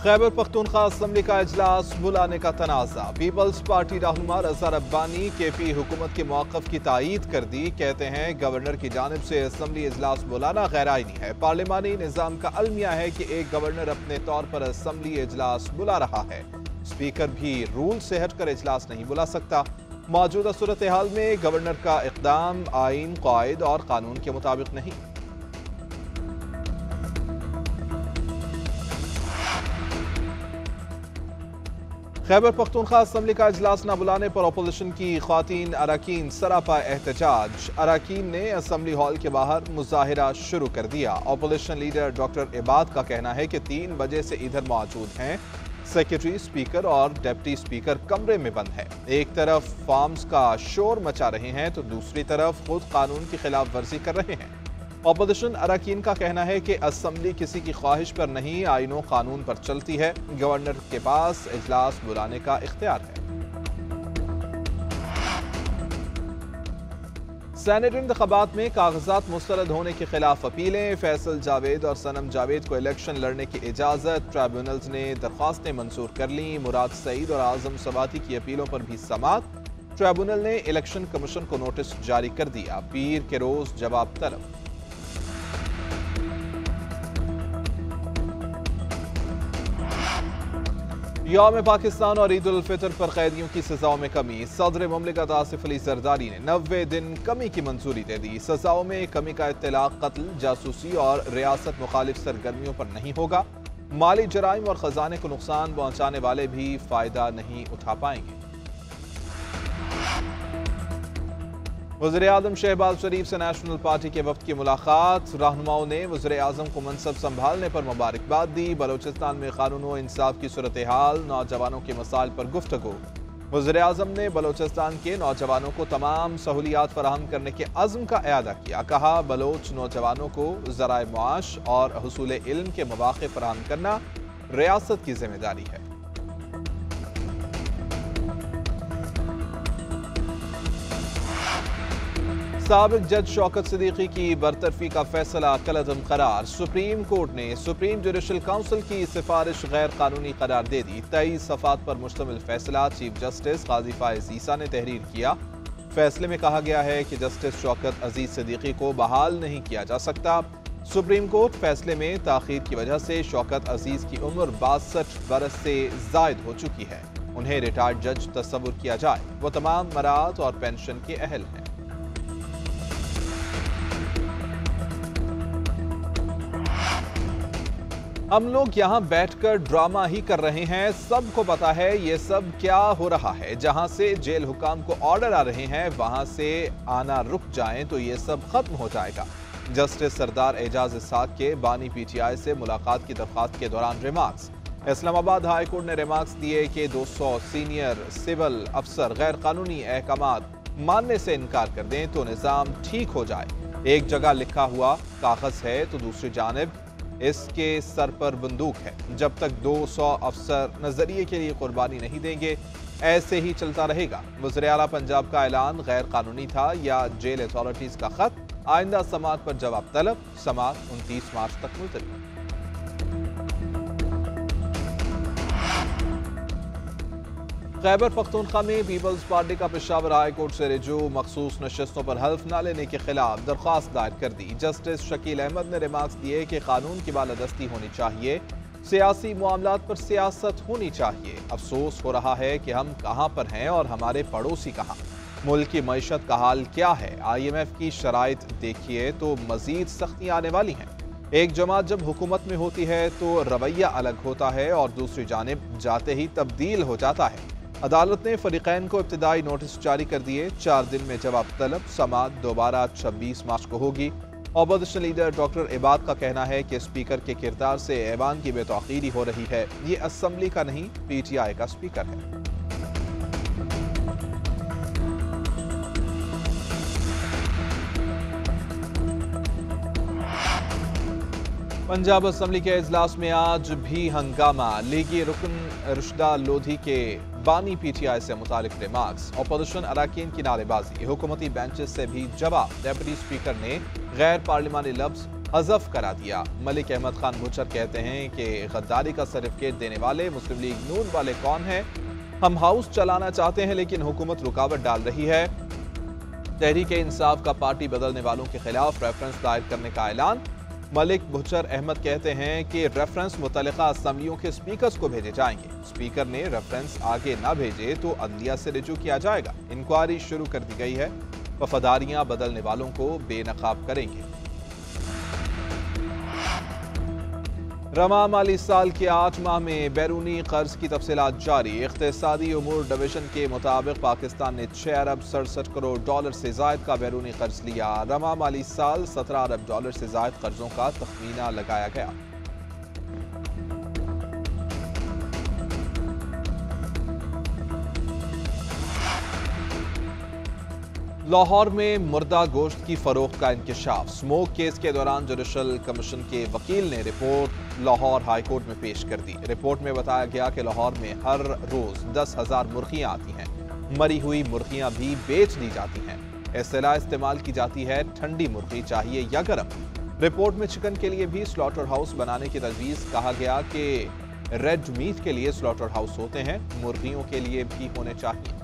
Khyber Pakhtunkhwa assembly का इजलास बुलाने का तनाज़ा। पीपल्स पार्टी रहनुमा रज़ा रब्बानी केपी हुकूमत के मौक़िफ़ की तायीद कर दी। कहते हैं गवर्नर की जानिब से असम्बली इजलास बुलाना गैर आईनी है। पार्लिमानी निज़ाम का अलमिया है कि एक गवर्नर अपने तौर पर असम्बली इजलास बुला रहा है। स्पीकर भी रूल से हटकर इजलास नहीं बुला सकता। मौजूदा सूरत हाल में गवर्नर का इक़दाम आइन, क़वाइद और कानून के मुताबिक नहीं। खैबर पख्तूनख्वा असम्बली का इजलास न बुलाने पर अपोजिशन की ख्वातीन अरकान सरापा एहतजाज। अरकान ने असम्बली हॉल के बाहर मुजाहिरा शुरू कर दिया। अपोजिशन लीडर डॉक्टर इबाद का कहना है कि 3 बजे से इधर मौजूद हैं। सेक्रेटरी, स्पीकर और डिप्टी स्पीकर कमरे में बंद है। एक तरफ फार्म्स का शोर मचा रहे हैं तो दूसरी तरफ खुद कानून की खिलाफ वर्जी कर रहे हैं। अपोजिशन अरकान का कहना है कि असम्बली किसी की ख्वाहिश पर नहीं, आइनों कानून पर चलती है। गवर्नर के पास इजलास बुलाने का इख्तियार है। सेनेट इंतखाबात में कागजात मुस्तरद होने के खिलाफ अपीलें। फैसल जावेद और सनम जावेद को इलेक्शन लड़ने की इजाजत। ट्राइब्यूनल्स ने दरख्वास्तें मंजूर कर ली। मुराद सईद और आजम सवाती की अपीलों पर भी समाअत। ट्राइब्यूनल ने इलेक्शन कमीशन को नोटिस जारी कर दिया। पीर के रोज जवाब तलब। यौम पाकिस्तान और ईद उल फितर पर कैदियों की सजाओं में कमी। सदर मुमलिकत आसिफ अली जरदारी ने 90 दिन कमी की मंजूरी दे दी। सजाओं में कमी का इत्तलाक कत्ल, जासूसी और रियासत मुखालिफ सरगर्मियों पर नहीं होगा। माली जराइम और खजाने को नुकसान पहुंचाने वाले भी फायदा नहीं उठा पाएंगे। वज़ीर आज़म शहबाज शरीफ से नेशनल पार्टी के वफ्द की मुलाकात। रहनुमाओं ने वज़ीर आज़म को मनसब संभालने पर मुबारकबाद दी। बलोचिस्तान में कानून व इंसाफ की सूरत हाल, नौजवानों के मसाइल पर गुफ्तगू। वज़ीर आज़म ने बलोचिस्तान के नौजवानों को तमाम सहूलियात फराहम करने के अज़्म का इआदा किया। कहा बलोच नौजवानों को ज़राए मुआश और हुसूल इल्म के मौक़े फराहम करना रियासत की जिम्मेदारी है। साबिक जज शौकत सिद्दीकी की बरतरफी का फैसला कलअदम करार। सुप्रीम कोर्ट ने सुप्रीम जुडिशल काउंसिल की सिफारिश गैर कानूनी करार दे दी। 23 सफ़ात पर मुश्तमिल फैसला चीफ जस्टिस काजी फाइज ईसा ने तहरीर किया। फैसले में कहा गया है कि जस्टिस शौकत अजीज सिद्दीकी को बहाल नहीं किया जा सकता। सुप्रीम कोर्ट फैसले में ताखीर की वजह से शौकत अजीज की उम्र 62 बरस से जायद हो चुकी है। उन्हें रिटायर्ड जज तस्वुर किया जाए। वो तमाम मराहत और पेंशन के अहल हैं। हम लोग यहाँ बैठकर ड्रामा ही कर रहे हैं। सबको पता है ये सब क्या हो रहा है। जहाँ से जेल हुकाम को ऑर्डर आ रहे हैं वहाँ से आना रुक जाएं तो ये सब खत्म हो जाएगा। जस्टिस सरदार एजाज इसाक के बानी पीटीआई से मुलाकात की दरख्वास्त के दौरान रिमार्क्स। इस्लामाबाद हाई कोर्ट ने रिमार्क्स दिए कि 200 सीनियर सिविल अफसर गैर कानूनी अहकामात मानने से इनकार कर दें तो निज़ाम ठीक हो जाए। एक जगह लिखा हुआ कागज है तो दूसरी जानिब इसके सर पर बंदूक है। जब तक 200 अफसर नजरिए के लिए कुर्बानी नहीं देंगे ऐसे ही चलता रहेगा। वज़ीर आला पंजाब का ऐलान गैर कानूनी था या जेल अथॉरिटीज का खत। आइंदा समाअत पर जवाब तलब। समाअत 29 मार्च तक मुलतवी। खैबर पख्तूनख्वा में पीपल्स पार्टी का पेशावर हाई कोर्ट से रिजू मखसूस नशस्तों पर हल्फ न लेने के खिलाफ दरख्वास्त दायर कर दी। जस्टिस शकील अहमद ने रिमार्क्स दिए कि कानून की बालादस्ती होनी चाहिए, सियासी मामलात पर सियासत होनी चाहिए। अफसोस हो रहा है कि हम कहाँ पर हैं और हमारे पड़ोसी कहाँ। मुल्क की मईशत का हाल क्या है। IMF की शराइत देखिए तो मजीद सख्तियाँ आने वाली हैं। एक जमात जब हुकूमत में होती है तो रवैया अलग होता है और दूसरी जानिब जाते ही तब्दील हो जाता है। अदालत ने फरीकैन को इब्तिदाई नोटिस जारी कर दिए। 4 दिन में जवाब तलब। समाअत दोबारा 26 मार्च को होगी। अपोजिशन लीडर डॉक्टर इबाद का कहना है कि स्पीकर के किरदार से ऐवान की बेतौकीरी हो रही है। ये असम्बली का नहीं PTI का स्पीकर है। पंजाब असम्बली के इजलास में आज भी हंगामा। लीगी रुकन रुशदा लोधी के बानी PTI से मुतालिक रिमार्क्स, अपोजिशन अरकान की नारेबाजी, हुकूमती बेंचेस से भी जवाब। डेप्यूटी स्पीकर ने गैर पार्लिमानी लफ्ज हज़फ करा दिया। मलिक अहमद खान बुचर कहते हैं कि गद्दारी का सर्टिफिकेट देने वाले मुस्लिम लीग नून वाले कौन हैं? हम हाउस चलाना चाहते हैं लेकिन हुकूमत रुकावट डाल रही है। तहरीक इंसाफ का पार्टी बदलने वालों के खिलाफ रेफरेंस दायर करने का ऐलान। मलिक बुचर अहमद कहते हैं कि रेफरेंस मुतल्लिका असम्बलियों के स्पीकर्स को भेजे जाएंगे। स्पीकर ने रेफरेंस आगे ना भेजे तो अदलिया से रिजू किया जाएगा। इंक्वायरी शुरू कर दी गई है। वफादारियां बदलने वालों को बेनकाब करेंगे। रमा माली साल के 8 माह में बैरूनी कर्ज की तफसीलात जारी। इख्तिसादी उमूर डिवीजन के मुताबिक पाकिस्तान ने 6 अरब 67 करोड़ डॉलर से जायद का बैरूनी कर्ज लिया। रमा माली साल 17 अरब डॉलर से जायद कर्जों का तखमीना लगाया गया। लाहौर में मुर्दा गोश्त की फरोख्त का इंकशाफ। स्मोक केस के दौरान जुडिशल कमीशन के वकील ने रिपोर्ट लाहौर हाई कोर्ट में पेश कर दी। रिपोर्ट में बताया गया कि लाहौर में हर रोज 10,000 मुर्गियां आती हैं। मरी हुई मुर्गियां भी बेच दी जाती हैं। इस्तेलाह इस्तेमाल की जाती है ठंडी मुर्गी चाहिए या गर्म। रिपोर्ट में चिकन के लिए भी स्लॉटर हाउस बनाने की तजवीज़। कहा गया कि रेड मीट के लिए स्लॉटर हाउस होते हैं, मुर्गियों के लिए भी होने चाहिए।